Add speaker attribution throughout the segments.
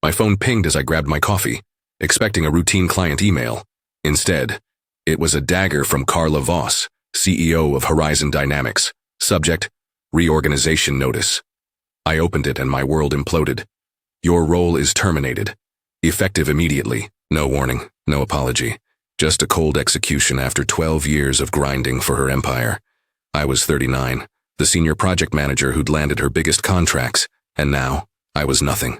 Speaker 1: My phone pinged as I grabbed my coffee, expecting a routine client email. Instead, it was a dagger from Carla Voss, CEO of Horizon Dynamics. Subject, reorganization notice. I opened it and my world imploded. Your role is terminated. Effective immediately. No warning, no apology. Just a cold execution after 12 years of grinding for her empire. I was 39, the senior project manager who'd landed her biggest contracts, and now I was nothing.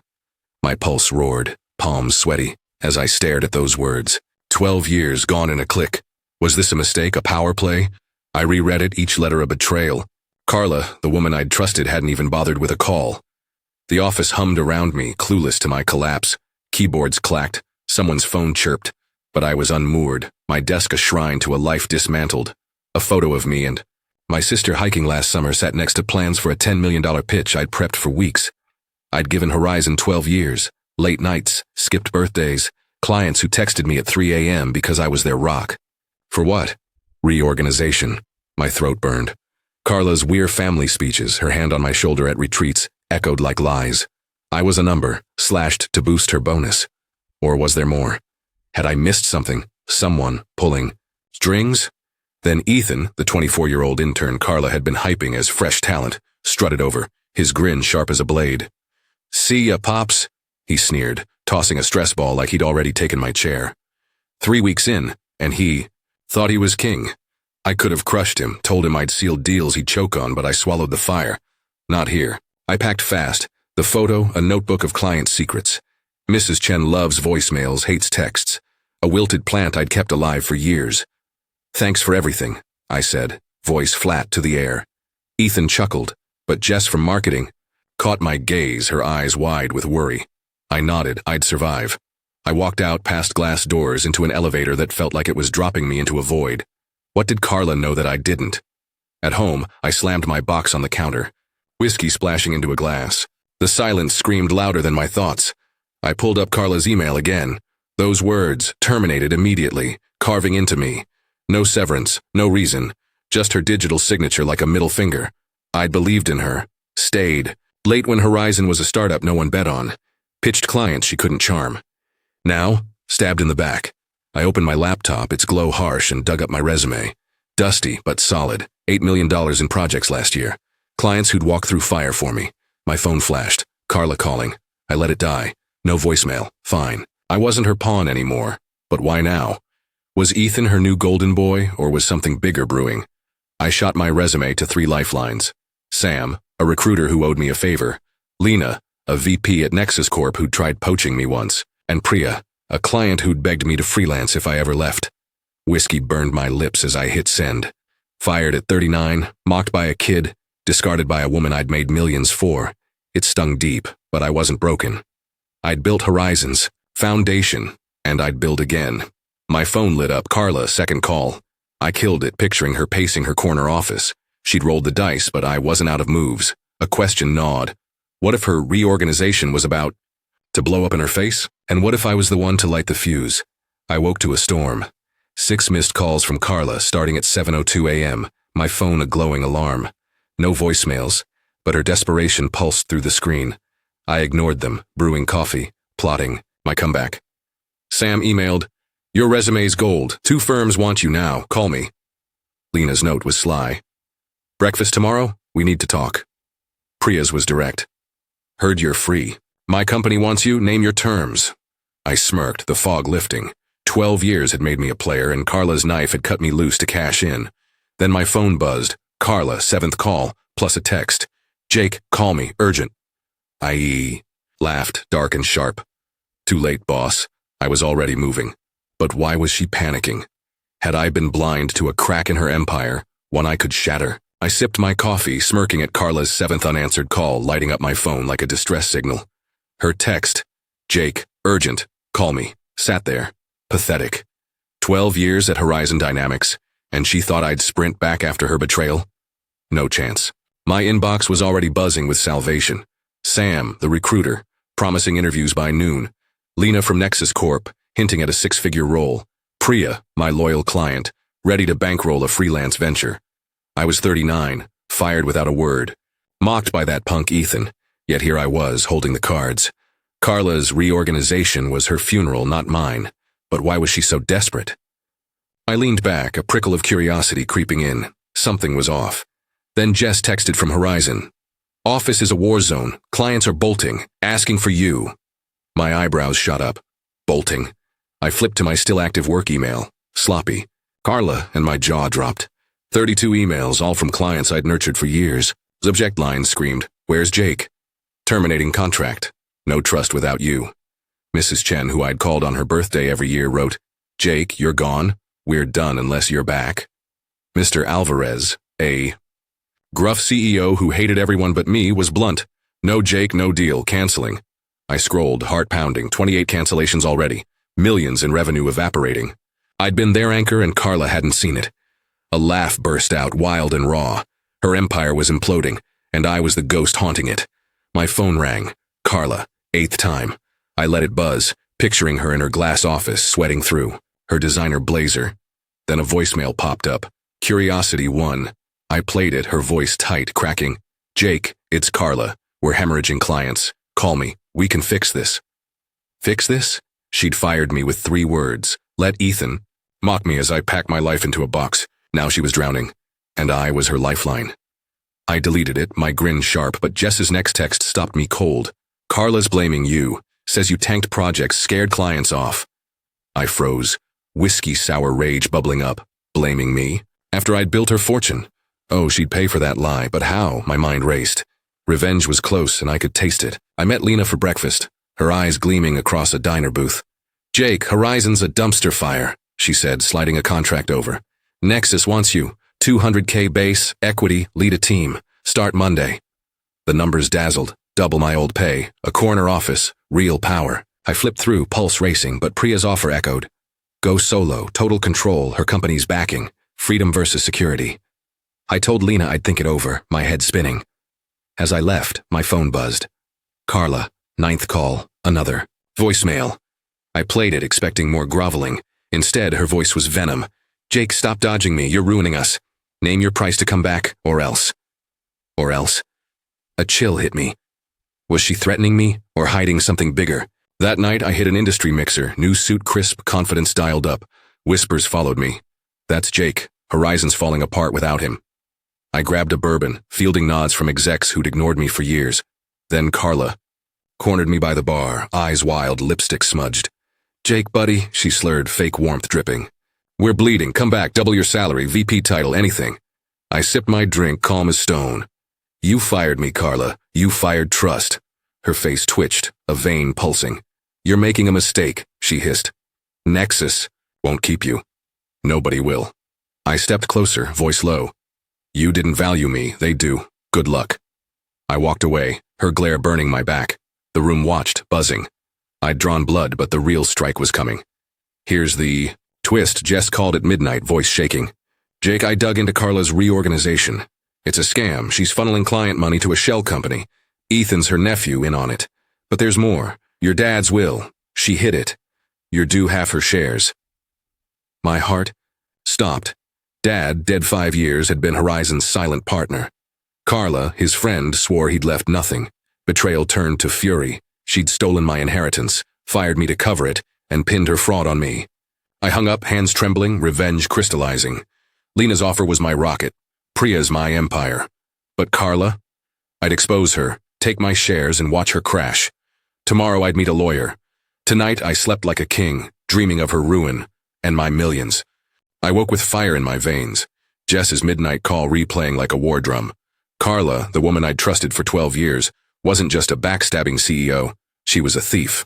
Speaker 1: My pulse roared, palms sweaty, as I stared at those words. 12 years gone in a click. Was this a mistake, a power play? I reread it, each letter a betrayal. Carla, the woman I'd trusted, hadn't even bothered with a call. The office hummed around me, clueless to my collapse. Keyboards clacked, someone's phone chirped, but I was unmoored, my desk a shrine to a life dismantled. A photo of me and my sister hiking last summer sat next to plans for a $10 million pitch I'd prepped for weeks. I'd given Horizon 12 years, late nights, skipped birthdays, clients who texted me at 3 a.m. because I was their rock. For what? Reorganization. My throat burned. Carla's We're Family speeches, her hand on my shoulder at retreats, echoed like lies. I was a number, slashed to boost her bonus. Or was there more? Had I missed something? Someone pulling strings? Then Ethan, the 24-year-old intern Carla had been hyping as fresh talent, strutted over, his grin sharp as a blade. See ya, Pops, he sneered, tossing a stress ball like he'd already taken my chair. 3 weeks in, and he thought he was king. I could have crushed him, told him I'd sealed deals he'd choke on, but I swallowed the fire. Not here. I packed fast. The photo, a notebook of client secrets. Mrs. Chen loves voicemails, hates texts. A wilted plant I'd kept alive for years. Thanks for everything, I said, voice flat to the air. Ethan chuckled, but Jess from marketing caught my gaze, her eyes wide with worry. I nodded, I'd survive. I walked out past glass doors into an elevator that felt like it was dropping me into a void. What did Carla know that I didn't? At home, I slammed my box on the counter, whiskey splashing into a glass. The silence screamed louder than my thoughts. I pulled up Carla's email again. Those words, terminated immediately, carving into me. No severance, no reason, just her digital signature like a middle finger. I'd believed in her, stayed, late when Horizon was a startup no one bet on, pitched clients she couldn't charm. Now, stabbed in the back. I opened my laptop, its glow harsh, and dug up my resume. Dusty, but solid. $8 million in projects last year. Clients who'd walk through fire for me. My phone flashed. Carla calling. I let it die. No voicemail. Fine. I wasn't her pawn anymore. But why now? Was Ethan her new golden boy, or was something bigger brewing? I shot my resume to 3 lifelines. Sam, a recruiter who owed me a favor. Lena, a VP at Nexus Corp who'd tried poaching me once. And Priya, a client who'd begged me to freelance if I ever left. Whiskey burned my lips as I hit send. Fired at 39, mocked by a kid, discarded by a woman I'd made millions for. It stung deep, but I wasn't broken. I'd built Horizons, foundation, and I'd build again. My phone lit up. Carla, second call. I killed it, picturing her pacing her corner office. She'd rolled the dice, but I wasn't out of moves. A question gnawed. What if her reorganization was about to blow up in her face? And what if I was the one to light the fuse? I woke to a storm. 6 missed calls from Carla, starting at 7:02 a.m., my phone a glowing alarm. No voicemails, but her desperation pulsed through the screen. I ignored them, brewing coffee, plotting my comeback. Sam emailed, "Your resume's gold. 2 firms want you now. Call me." Lena's note was sly. "Breakfast tomorrow? We need to talk." Priya's was direct. "Heard you're free. My company wants you. Name your terms." I smirked, the fog lifting. 12 years had made me a player, and Carla's knife had cut me loose to cash in. Then my phone buzzed. Carla, 7th call, plus a text. "Jake, call me, urgent." I laughed, dark and sharp. Too late, boss. I was already moving. But why was she panicking? Had I been blind to a crack in her empire, one I could shatter? I sipped my coffee, smirking at Carla's 7th unanswered call, lighting up my phone like a distress signal. Her text, "Jake, urgent, call me," sat there, pathetic. 12 years at Horizon Dynamics, and she thought I'd sprint back after her betrayal? No chance. My inbox was already buzzing with salvation. Sam, the recruiter, promising interviews by noon. Lena from Nexus Corp, hinting at a 6-figure role. Priya, my loyal client, ready to bankroll a freelance venture. I was 39, fired without a word. Mocked by that punk Ethan, yet here I was, holding the cards. Carla's reorganization was her funeral, not mine. But why was she so desperate? I leaned back, a prickle of curiosity creeping in. Something was off. Then Jess texted from Horizon. Office is a war zone. Clients are bolting, asking for you. My eyebrows shot up. Bolting. I flipped to my still active work email. Sloppy. Carla, and my jaw dropped. 32 emails, all from clients I'd nurtured for years. Subject line screamed, "Where's Jake?" Terminating contract. No trust without you. Mrs. Chen, who I'd called on her birthday every year, wrote, "Jake, you're gone. We're done unless you're back." Mr. Alvarez, a gruff CEO who hated everyone but me, was blunt. "No Jake, no deal, canceling." I scrolled, heart pounding, 28 cancellations already. Millions in revenue evaporating. I'd been their anchor and Carla hadn't seen it. A laugh burst out, wild and raw. Her empire was imploding, and I was the ghost haunting it. My phone rang. Carla, 8th time. I let it buzz, picturing her in her glass office, sweating through, her designer blazer. Then a voicemail popped up. Curiosity won. I played it, her voice tight, cracking. "Jake, it's Carla. We're hemorrhaging clients. Call me. We can fix this." Fix this? She'd fired me with 3 words. Let Ethan mock me as I packed my life into a box. Now she was drowning, and I was her lifeline. I deleted it, my grin sharp, but Jess's next text stopped me cold. "Carla's blaming you. Says you tanked projects, scared clients off." I froze, whiskey sour rage bubbling up. Blaming me? After I'd built her fortune. Oh, she'd pay for that lie, but how? My mind raced. Revenge was close, and I could taste it. I met Lena for breakfast, her eyes gleaming across a diner booth. "Jake, Horizon's a dumpster fire," she said, sliding a contract over. "Nexus wants you. 200K base, equity, lead a team. Start Monday." The numbers dazzled. Double my old pay, a corner office, real power. I flipped through, pulse racing, but Priya's offer echoed. Go solo, total control, her company's backing. Freedom versus security. I told Lena I'd think it over, my head spinning. As I left, my phone buzzed. Carla, 9th call, another. Voicemail. I played it, expecting more groveling. Instead, her voice was venom. "Jake, stop dodging me, you're ruining us. Name your price to come back, or else." Or else? A chill hit me. Was she threatening me, or hiding something bigger? That night, I hit an industry mixer, new suit crisp, confidence dialed up. Whispers followed me. "That's Jake. Horizon's falling apart without him." I grabbed a bourbon, fielding nods from execs who'd ignored me for years. Then Carla cornered me by the bar, eyes wild, lipstick smudged. "Jake, buddy," she slurred, fake warmth dripping. "We're bleeding. Come back, double your salary, VP title, anything." I sipped my drink, calm as stone. "You fired me, Carla. You fired trust." Her face twitched, a vein pulsing. "You're making a mistake," she hissed. "Nexus won't keep you. Nobody will." I stepped closer, voice low. "You didn't value me, they do. Good luck." I walked away, her glare burning my back. The room watched, buzzing. I'd drawn blood, but the real strike was coming. "Here's the twist," Jess called at midnight, voice shaking. "Jake, I dug into Carla's reorganization. It's a scam. She's funneling client money to a shell company. Ethan's her nephew in on it. But there's more. Your dad's will. She hid it. You're due half her shares." My heart stopped. Dad, dead 5 years, had been Horizon's silent partner. Carla, his friend, swore he'd left nothing. Betrayal turned to fury. She'd stolen my inheritance, fired me to cover it, and pinned her fraud on me. I hung up, hands trembling, revenge crystallizing. Lena's offer was my rocket. Priya's my empire. But Carla? I'd expose her, take my shares, and watch her crash. Tomorrow I'd meet a lawyer. Tonight I slept like a king, dreaming of her ruin, and my millions. I woke with fire in my veins. Jess's midnight call replaying like a war drum. Carla, the woman I'd trusted for 12 years, wasn't just a backstabbing CEO. She was a thief.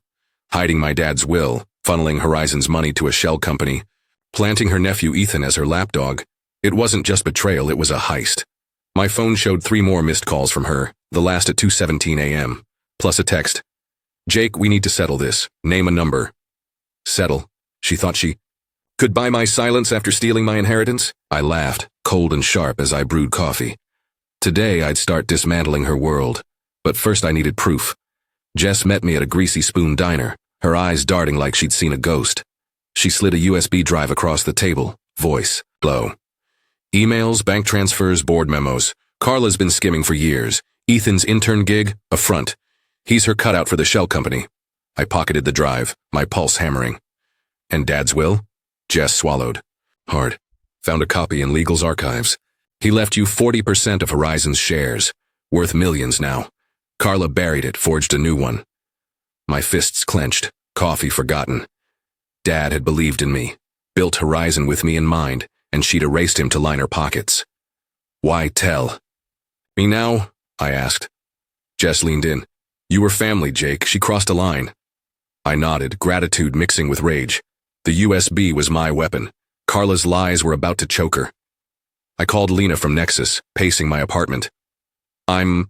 Speaker 1: Hiding my dad's will, funneling Horizon's money to a shell company, planting her nephew Ethan as her lapdog. It wasn't just betrayal, it was a heist. My phone showed 3 more missed calls from her, the last at 2:17 a.m., plus a text. "Jake, we need to settle this. Name a number." Settle? She thought she could buy my silence after stealing my inheritance? I laughed, cold and sharp as I brewed coffee. Today I'd start dismantling her world. But first I needed proof. Jess met me at a Greasy Spoon diner, her eyes darting like she'd seen a ghost. She slid a USB drive across the table, voice low. Emails, bank transfers, board memos. Carla's been skimming for years. Ethan's intern gig, a front. He's her cutout for the shell company. I pocketed the drive, my pulse hammering. And Dad's will? Jess swallowed. Hard. Found a copy in Legal's archives. He left you 40% of Horizon's shares, worth millions now. Carla buried it, forged a new one. My fists clenched, coffee forgotten. Dad had believed in me, built Horizon with me in mind, and she'd erased him to line her pockets. Why tell? Me now? I asked. Jess leaned in. You were family, Jake. She crossed a line. I nodded, gratitude mixing with rage. The USB was my weapon. Carla's lies were about to choke her. I called Lena from Nexus, pacing my apartment. I'm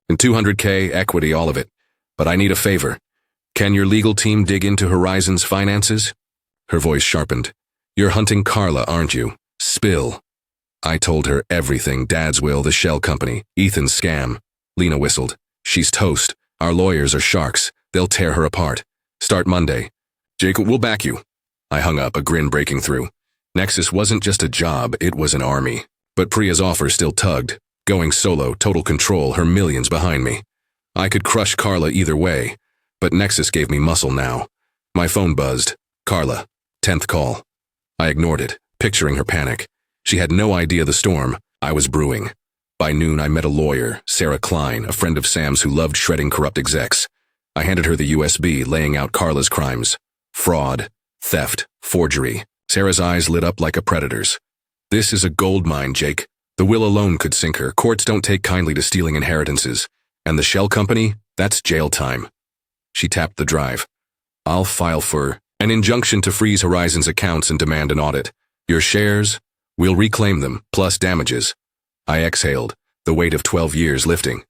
Speaker 1: in $200K, equity, all of it. But I need a favor. Can your legal team dig into Horizon's finances? Her voice sharpened. You're hunting Carla, aren't you? Spill. I told her everything. Dad's will, the shell company, Ethan's scam. Lena whistled. She's toast. Our lawyers are sharks. They'll tear her apart. Start Monday. Jake, we'll back you. I hung up, a grin breaking through. Nexus wasn't just a job, it was an army. But Priya's offer still tugged. Going solo, total control, her millions behind me. I could crush Carla either way, but Nexus gave me muscle now. My phone buzzed. Carla. 10th call. I ignored it, picturing her panic. She had no idea the storm I was brewing. By noon, I met a lawyer, Sarah Klein, a friend of Sam's who loved shredding corrupt execs. I handed her the USB, laying out Carla's crimes. Fraud, theft, forgery. Sarah's eyes lit up like a predator's. This is a gold mine, Jake. The will alone could sink her. Courts don't take kindly to stealing inheritances. And the shell company? That's jail time. She tapped the drive. I'll file for an injunction to freeze Horizon's accounts and demand an audit. Your shares? We'll reclaim them, plus damages. I exhaled, the weight of 12 years lifting.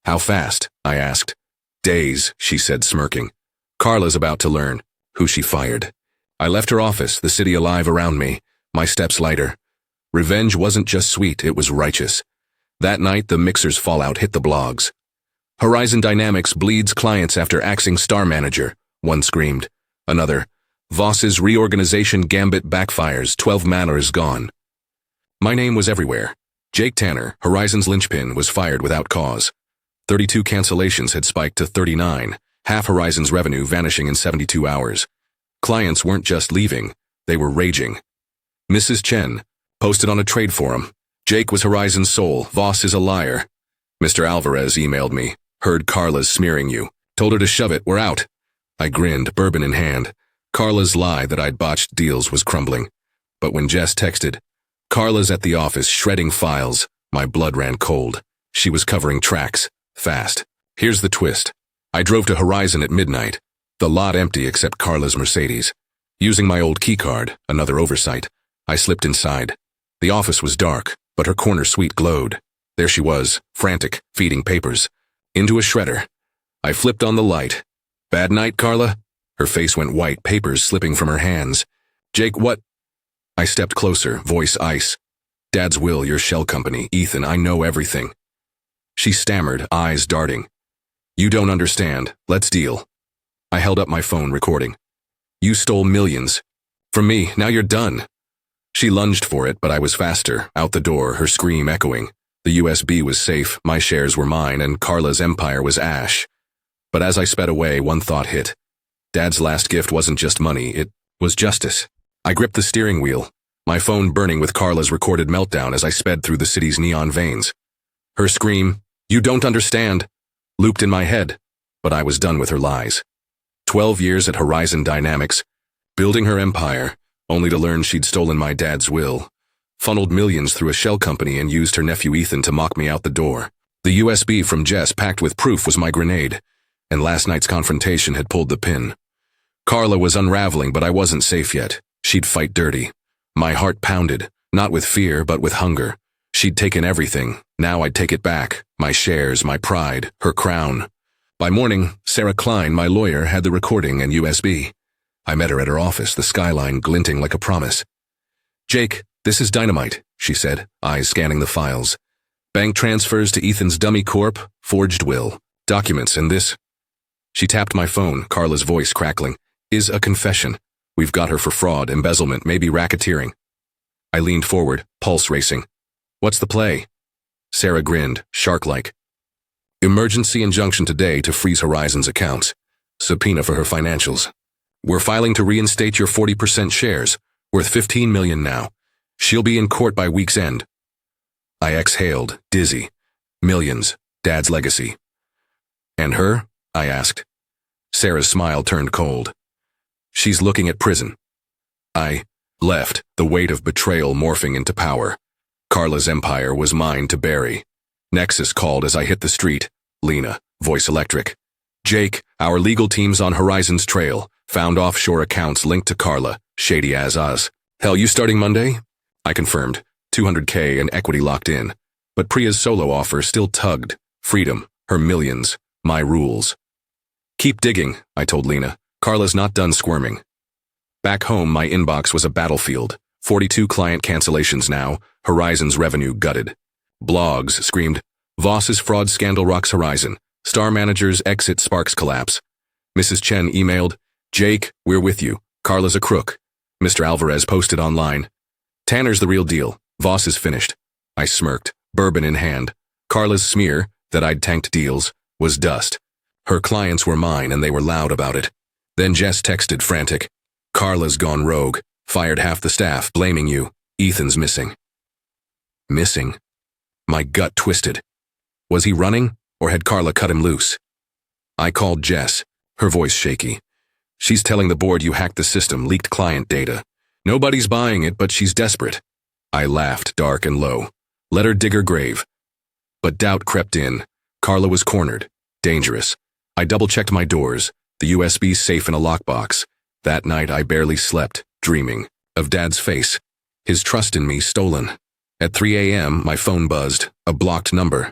Speaker 1: How fast? I asked. Days, she said, smirking. Carla's about to learn who she fired. I left her office, the city alive around me, my steps lighter. Revenge wasn't just sweet, it was righteous. That night, the Mixer's fallout hit the blogs. Horizon Dynamics bleeds clients after axing star manager, one screamed. Another, Voss's reorganization gambit backfires, 12 manners gone. My name was everywhere. Jake Tanner, Horizon's linchpin, was fired without cause. 32 cancellations had spiked to 39, half Horizon's revenue vanishing in 72 hours. Clients weren't just leaving, they were raging. Mrs. Chen posted on a trade forum. Jake was Horizon's soul, Voss is a liar. Mr. Alvarez emailed me. Heard Carla's smearing you. Told her to shove it, we're out. I grinned, bourbon in hand. Carla's lie that I'd botched deals was crumbling. But when Jess texted, Carla's at the office shredding files, my blood ran cold. She was covering tracks, fast. Here's the twist. I drove to Horizon at midnight. The lot empty except Carla's Mercedes. Using my old keycard, another oversight, I slipped inside. The office was dark, but her corner suite glowed. There she was, frantic, feeding papers. Into a shredder. I flipped on the light. Bad night, Carla? Her face went white, papers slipping from her hands. Jake, what? I stepped closer, voice ice. Dad's will, your shell company. Ethan, I know everything. She stammered, eyes darting. You don't understand. Let's deal. I held up my phone, recording. You stole millions. From me, now you're done. She lunged for it, but I was faster, out the door, her scream echoing. The USB was safe, my shares were mine, and Carla's empire was ash. But as I sped away, one thought hit. Dad's last gift wasn't just money, it was justice. I gripped the steering wheel, my phone burning with Carla's recorded meltdown as I sped through the city's neon veins. Her scream, you don't understand, looped in my head, but I was done with her lies. 12 years at Horizon Dynamics, building her empire, only to learn she'd stolen my dad's will, funneled millions through a shell company and used her nephew Ethan to mock me out the door. The USB from Jess packed with proof was my grenade, and last night's confrontation had pulled the pin. Carla was unraveling, but I wasn't safe yet. She'd fight dirty. My heart pounded, not with fear, but with hunger. She'd taken everything. Now I'd take it back. My shares, my pride, her crown. By morning, Sarah Klein, my lawyer, had the recording and USB. I met her at her office, the skyline glinting like a promise. Jake, this is dynamite, she said, eyes scanning the files. Bank transfers to Ethan's dummy corp, forged will, documents, and this. She tapped my phone, Carla's voice crackling. Is a confession. We've got her for fraud, embezzlement, maybe racketeering. I leaned forward, pulse racing. What's the play? Sarah grinned, shark-like. Emergency injunction today to freeze Horizon's accounts. Subpoena for her financials. We're filing to reinstate your 40% shares, worth $15 million now. She'll be in court by week's end. I exhaled, dizzy. Millions, Dad's legacy. And her? I asked. Sarah's smile turned cold. She's looking at prison. I left, the weight of betrayal morphing into power. Carla's empire was mine to bury. Nexus called as I hit the street. Lena, voice electric. Jake, our legal team's on Horizon's trail, found offshore accounts linked to Carla, shady as us. Hell, you starting Monday? I confirmed, $200K and equity locked in. But Priya's solo offer still tugged. Freedom, her millions, my rules. Keep digging, I told Lena. Carla's not done squirming. Back home, my inbox was a battlefield. 42 client cancellations now, Horizon's revenue gutted. Blogs screamed, Voss's fraud scandal rocks Horizon. Star managers exit sparks collapse. Mrs. Chen emailed, Jake, we're with you. Carla's a crook. Mr. Alvarez posted online. Tanner's the real deal. Voss is finished. I smirked, bourbon in hand. Carla's smear, that I'd tanked deals, was dust. Her clients were mine and they were loud about it. Then Jess texted frantic. Carla's gone rogue. Fired half the staff, blaming you. Ethan's missing. Missing? My gut twisted. Was he running, or had Carla cut him loose? I called Jess, her voice shaky. She's telling the board you hacked the system, leaked client data. Nobody's buying it, but she's desperate. I laughed, dark and low. Let her dig her grave. But doubt crept in. Carla was cornered. Dangerous. I double-checked my doors, the USB safe in a lockbox. That night I barely slept, dreaming of Dad's face. His trust in me stolen. At 3 a.m., my phone buzzed, a blocked number.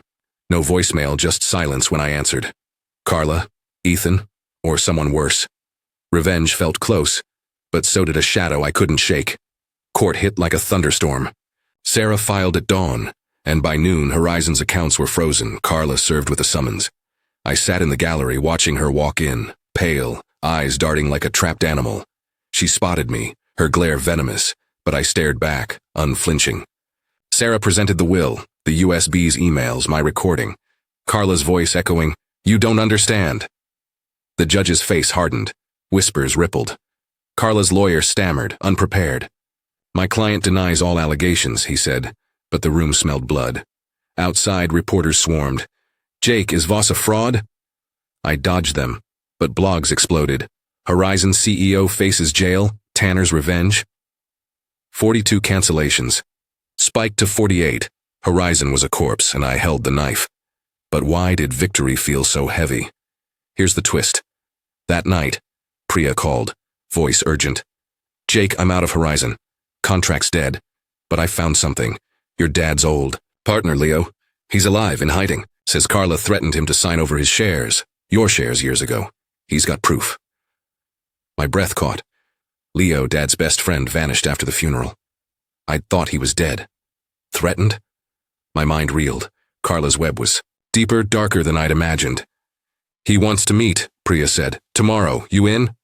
Speaker 1: No voicemail, just silence when I answered. Carla, Ethan, or someone worse. Revenge felt close, but so did a shadow I couldn't shake. Court hit like a thunderstorm. Sarah filed at dawn, and by noon Horizon's accounts were frozen. Carla served with a summons. I sat in the gallery watching her walk in, pale, eyes darting like a trapped animal. She spotted me, her glare venomous, but I stared back, unflinching. Sarah presented the will, the USB's emails, my recording. Carla's voice echoing, "You don't understand." The judge's face hardened. Whispers rippled. Carla's lawyer stammered, unprepared. My client denies all allegations, he said, but the room smelled blood. Outside, reporters swarmed. Jake, is Voss a fraud? I dodged them, but blogs exploded. Horizon CEO faces jail, Tanner's revenge. 42 cancellations. Spiked to 48. Horizon was a corpse, and I held the knife. But why did victory feel so heavy? Here's the twist. That night, Priya called, voice urgent. Jake, I'm out of Horizon. Contract's dead. But I found something. Your dad's old partner, Leo. He's alive, in hiding. Says Carla threatened him to sign over his shares, your shares years ago. He's got proof. My breath caught. Leo, Dad's best friend, vanished after the funeral. I'd thought he was dead. Threatened? My mind reeled. Carla's web was deeper, darker than I'd imagined. He wants to meet, Priya said. Tomorrow, you in?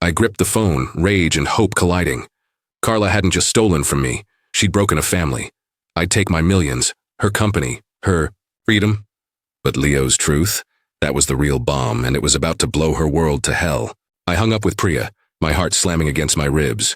Speaker 1: I gripped the phone, rage and hope colliding. Carla hadn't just stolen from me. She'd broken a family. I'd take my millions, her company, her freedom. But Leo's truth? That was the real bomb, and it was about to blow her world to hell. I hung up with Priya, my heart slamming against my ribs.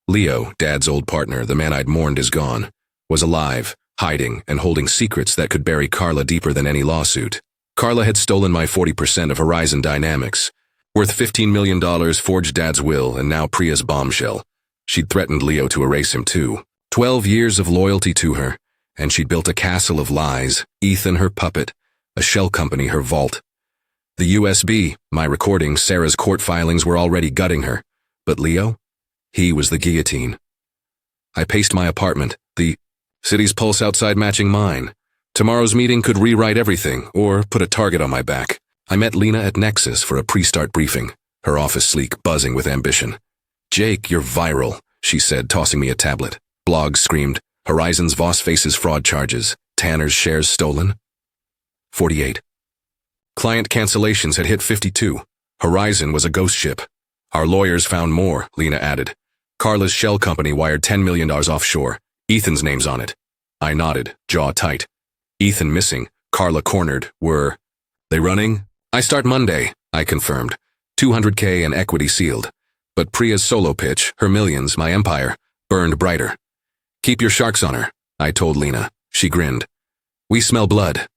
Speaker 1: Leo, Dad's old partner, the man I'd mourned is gone, was alive, hiding, and holding secrets that could bury Carla deeper than any lawsuit. Carla had stolen my 40% of Horizon Dynamics, worth $15 million, forged Dad's will, and now Priya's bombshell. She'd threatened Leo to erase him too. 12 years of loyalty to her, and she'd built a castle of lies, Ethan her puppet, a shell company her vault. The USB, my recording, Sarah's court filings were already gutting her. But Leo? He was the guillotine. I paced my apartment, the city's pulse outside matching mine. Tomorrow's meeting could rewrite everything, or put a target on my back. I met Lena at Nexus for a pre-start briefing, her office sleek, buzzing with ambition. Jake, you're viral, she said, tossing me a tablet. Blogs screamed, Horizon's Voss faces fraud charges, Tanner's shares stolen. 48. Client cancellations had hit 52. Horizon was a ghost ship. Our lawyers found more, Lena added. Carla's shell company wired $10 million offshore. Ethan's name's on it. I nodded, jaw tight. Ethan missing, Carla cornered, were they running? I start Monday, I confirmed. $200K and equity sealed. But Priya's solo pitch, her millions, my empire, burned brighter. Keep your sharks on her, I told Lena. She grinned. We smell blood.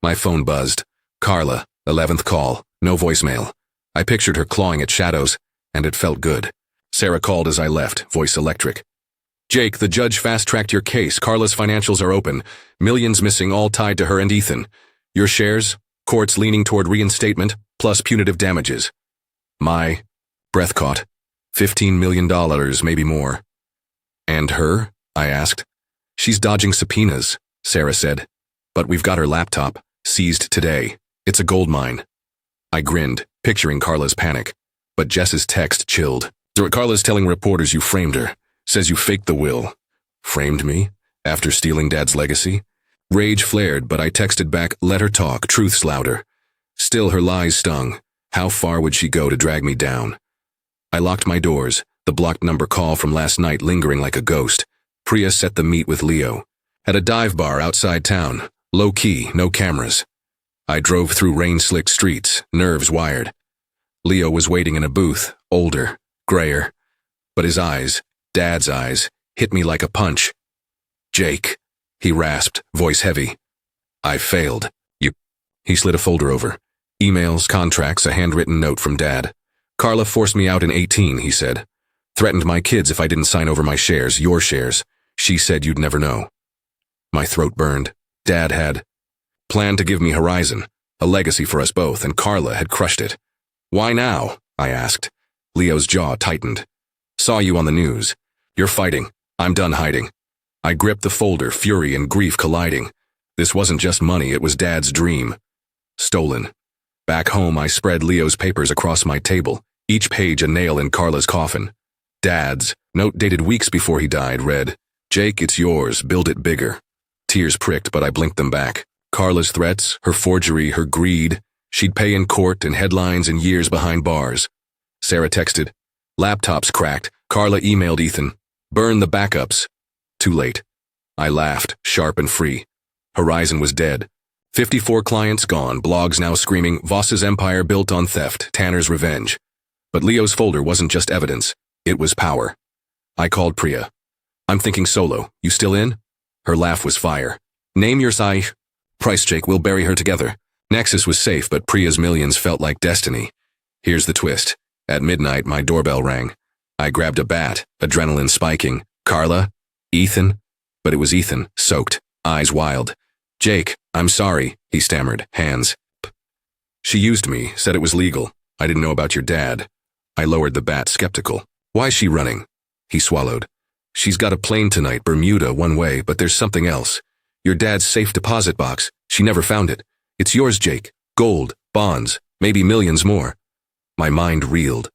Speaker 1: My phone buzzed. Carla, 11th call, no voicemail. I pictured her clawing at shadows, and it felt good. Sarah called as I left, voice electric. Jake, the judge fast-tracked your case. Carla's financials are open. Millions missing, all tied to her and Ethan. Your shares? Courts leaning toward reinstatement, plus punitive damages. My breath caught. $15 million, maybe more. And her? I asked. She's dodging subpoenas, Sarah said. But we've got her laptop, seized today. It's a gold mine. I grinned, picturing Carla's panic. But Jess's text chilled. Carla's telling reporters you framed her. Says you faked the will. Framed me? After stealing Dad's legacy? Rage flared, but I texted back, let her talk, truth's louder. Still her lies stung. How far would she go to drag me down? I locked my doors, the blocked number call from last night lingering like a ghost. Priya set the meet with Leo. At a dive bar outside town. Low key, no cameras. I drove through rain-slicked streets, nerves wired. Leo was waiting in a booth, older, grayer. But his eyes, Dad's eyes, hit me like a punch. Jake, he rasped, voice heavy. I failed. You. He slid a folder over. Emails, contracts, a handwritten note from Dad. Carla forced me out in 18, he said. Threatened my kids if I didn't sign over my shares, your shares. She said you'd never know. My throat burned. Dad had planned to give me Horizon, a legacy for us both, and Carla had crushed it. Why now? I asked. Leo's jaw tightened. Saw you on the news. You're fighting. I'm done hiding. I gripped the folder, fury and grief colliding. This wasn't just money, it was Dad's dream. Stolen. Back home, I spread Leo's papers across my table, each page a nail in Carla's coffin. Dad's, note dated weeks before he died, read, Jake, it's yours, build it bigger. Tears pricked, but I blinked them back. Carla's threats, her forgery, her greed. She'd pay in court and headlines and years behind bars. Sarah texted, laptops cracked. Carla emailed Ethan, burn the backups. Too late. I laughed, sharp and free. Horizon was dead. 54 clients gone, blogs now screaming, Voss's empire built on theft, Tanner's revenge. But Leo's folder wasn't just evidence, it was power. I called Priya. I'm thinking solo, you still in? Her laugh was fire. Name your side. Price, Jake, we'll bury her together. Nexus was safe, but Priya's millions felt like destiny. Here's the twist. At midnight, my doorbell rang. I grabbed a bat, adrenaline spiking. Carla? Ethan? But it was Ethan, soaked, eyes wild. Jake, I'm sorry, he stammered, hands. She used me, said it was legal. I didn't know about your dad. I lowered the bat, skeptical. Why's she running? He swallowed. She's got a plane tonight, Bermuda, one way, but there's something else. Your dad's safe deposit box. She never found it. It's yours, Jake. Gold, bonds, maybe millions more. My mind reeled.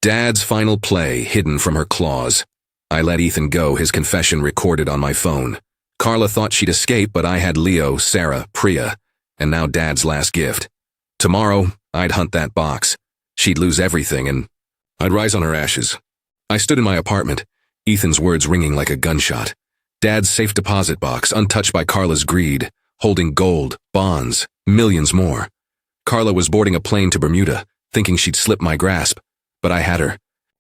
Speaker 1: Dad's final play, hidden from her claws. I let Ethan go, his confession recorded on my phone. Carla thought she'd escape, but I had Leo, Sarah, Priya, and now Dad's last gift. Tomorrow, I'd hunt that box. She'd lose everything, and I'd rise on her ashes. I stood in my apartment, Ethan's words ringing like a gunshot. Dad's safe deposit box, untouched by Carla's greed, holding gold, bonds, millions more. Carla was boarding a plane to Bermuda, thinking she'd slip my grasp, but I had her.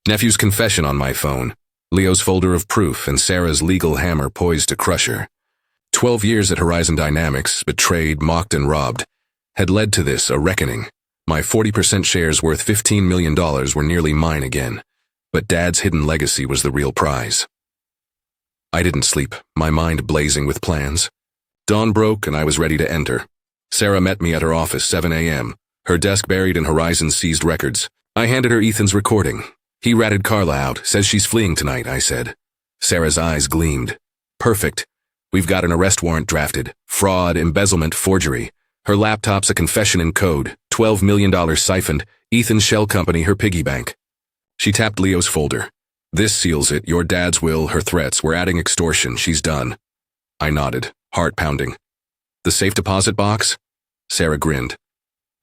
Speaker 1: Nephew's confession on my phone, Leo's folder of proof, and Sarah's legal hammer poised to crush her. 12 years at Horizon Dynamics, betrayed, mocked, and robbed, had led to this, a reckoning. My 40% shares worth $15 million were nearly mine again, but Dad's hidden legacy was the real prize. I didn't sleep, my mind blazing with plans. Dawn broke and I was ready to enter. Sarah met me at her office, 7 a.m., her desk buried in Horizon's seized records. I handed her Ethan's recording. He ratted Carla out, says she's fleeing tonight, I said. Sarah's eyes gleamed. Perfect. We've got an arrest warrant drafted. Fraud, embezzlement, forgery. Her laptop's a confession in code. $12 million siphoned. Ethan's shell company, her piggy bank. She tapped Leo's folder. This seals it. Your dad's will, her threats. We're adding extortion. She's done. I nodded, heart pounding. The safe deposit box? Sarah grinned.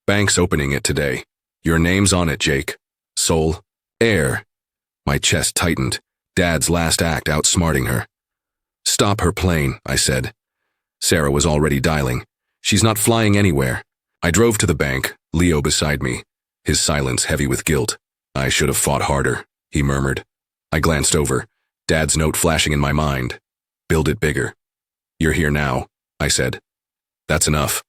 Speaker 1: Bank's opening it today. Your name's on it, Jake. Sole heir. My chest tightened. Dad's last act outsmarting her. Stop her plane, I said. Sarah was already dialing. She's not flying anywhere. I drove to the bank, Leo beside me. his silence heavy with guilt. "I should have fought harder," he murmured. I glanced over, Dad's note flashing in my mind. "Build it bigger." "You're here now," I said. "That's enough."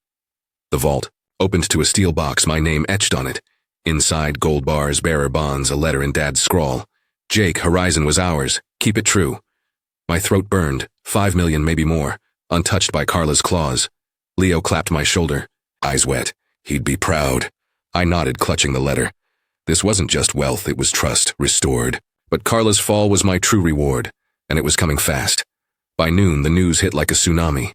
Speaker 1: The vault opened to a steel box, my name etched on it. Inside, gold bars, bearer bonds, a letter in Dad's scrawl. "Jake, Horizon was ours. Keep it true." My throat burned. 5 million, maybe more, untouched by Carla's claws. Leo clapped my shoulder, eyes wet. "He'd be proud." I nodded, clutching the letter. This wasn't just wealth, it was trust, restored. But Carla's fall was my true reward, and it was coming fast. By noon, the news hit like a tsunami.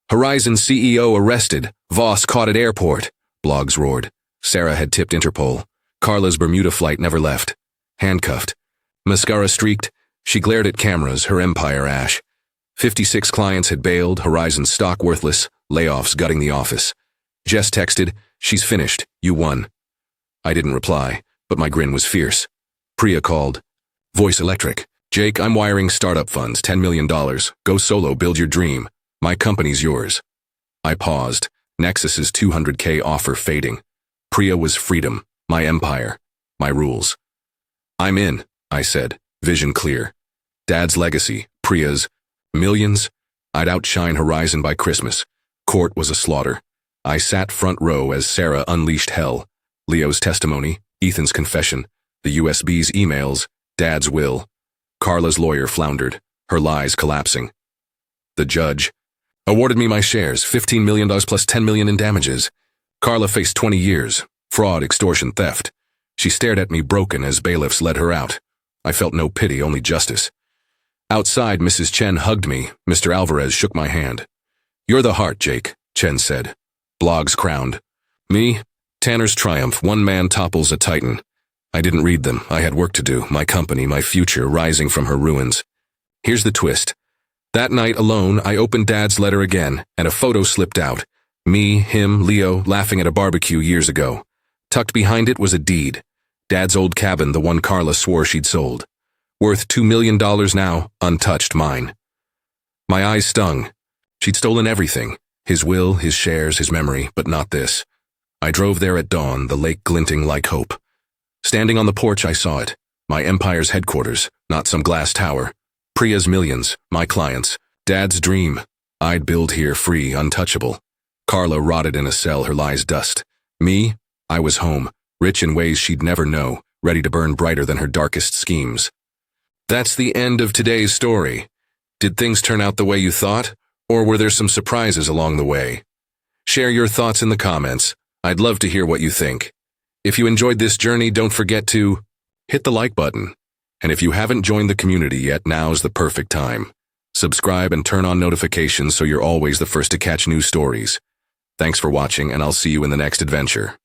Speaker 1: "Horizon CEO arrested. Voss caught at airport," blogs roared. Sarah had tipped Interpol. Carla's Bermuda flight never left. Handcuffed. Mascara streaked. She glared at cameras, her empire ash. 56 clients had bailed, Horizon stock worthless, layoffs gutting the office. Jess texted, "She's finished. You won." I didn't reply, but my grin was fierce. Priya called. Voice electric. "Jake, I'm wiring startup funds, $10 million. Go solo, build your dream. My company's yours." I paused, Nexus's 200K offer fading. Priya was freedom, my empire, my rules. "I'm in," I said, vision clear. Dad's legacy, Priya's millions. I'd outshine Horizon by Christmas. Court was a slaughter. I sat front row as Sarah unleashed hell. Leo's testimony, Ethan's confession, the USB's emails, Dad's will. Carla's lawyer floundered, her lies collapsing. The judge awarded me my shares, $15 million plus $10 million in damages. Carla faced 20 years, fraud, extortion, theft. She stared at me broken as bailiffs led her out. I felt no pity, only justice. Outside, Mrs. Chen hugged me. Mr. Alvarez shook my hand. "You're the heart, Jake," Chen said. Blogs crowned. Me? Tanner's triumph, one man topples a titan. I didn't read them. I had work to do, my company, my future, rising from her ruins. Here's the twist. That night alone, I opened Dad's letter again, and a photo slipped out. Me, him, Leo, laughing at a barbecue years ago. Tucked behind it was a deed. Dad's old cabin, the one Carla swore she'd sold. Worth $2 million now, untouched, mine. My eyes stung. She'd stolen everything. His will, his shares, his memory, but not this. I drove there at dawn, the lake glinting like hope. Standing on the porch, I saw it. My empire's headquarters, not some glass tower. Priya's millions, my clients. Dad's dream. I'd build here free, untouchable. Carla rotted in a cell, her lies dust. Me? I was home, rich in ways she'd never know, ready to burn brighter than her darkest schemes. That's the end of today's story. Did things turn out the way you thought, or were there some surprises along the way? Share your thoughts in the comments. I'd love to hear what you think. If you enjoyed this journey, don't forget to hit the like button. And if you haven't joined the community yet, now's the perfect time. Subscribe and turn on notifications so you're always the first to catch new stories. Thanks for watching, and I'll see you in the next adventure.